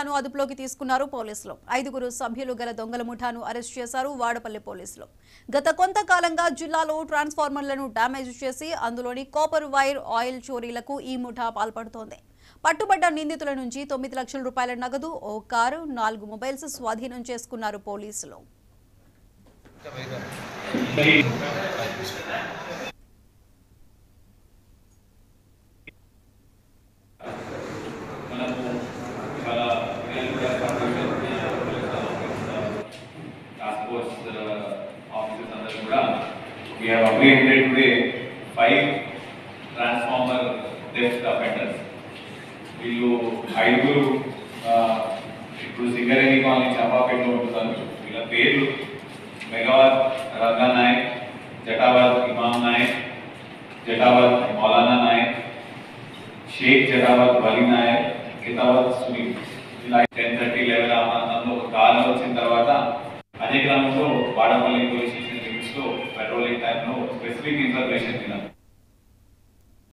ముఠాను అదుపులోకి తీసుకున్నారు పోలీసులు. 5గురు సభ్యులు గల దొంగల ముఠాను అరెస్ట్ చేశారు వాడపల్లి పోలీసులు. గత కొంతకాలంగా జిల్లాలో ట్రాన్స్ఫార్మర్లను డ్యామేజ్ చేసి అందులోని కాపర్ వైర్ ఆయిల్ చోరీలకు ఈ ముఠా పాల్పడుతోంది. పట్టుబడ్డ నిందితుల నుంచి 9 లక్షల రూపాయల నగదు, ఓ కారు, 4 మొబైల్స్ స్వాధీనం చేసుకున్నారు పోలీసులు. We have apprehended today 5 transformer theft offenders. వీళ్ళు 5గురు ఇప్పుడు సింగరేణి కాలనీ చంపాపేటలో ఉంటున్నారు. వీళ్ళ పేర్లు మెగావత్ రంగా నాయక్, జటావత్ ఇమాం నాయక్, జటావత్ మౌలానా నాయక్, షేక్ జటావత్ వలీ నాయక్, కితావత్ సునీల్. ఇలా 10:30-11 ఆ ప్రాంతంలో ఒక కాలం వచ్చిన తర్వాత అదే గ్రామంలో వాడపల్లి పోలీస్ స్టేషన్ లిమిట్స్ లో పెట్రోలింగ్ టైంలో స్పెసిఫిక్ ఇన్ఫర్మేషన్ విన్నాం.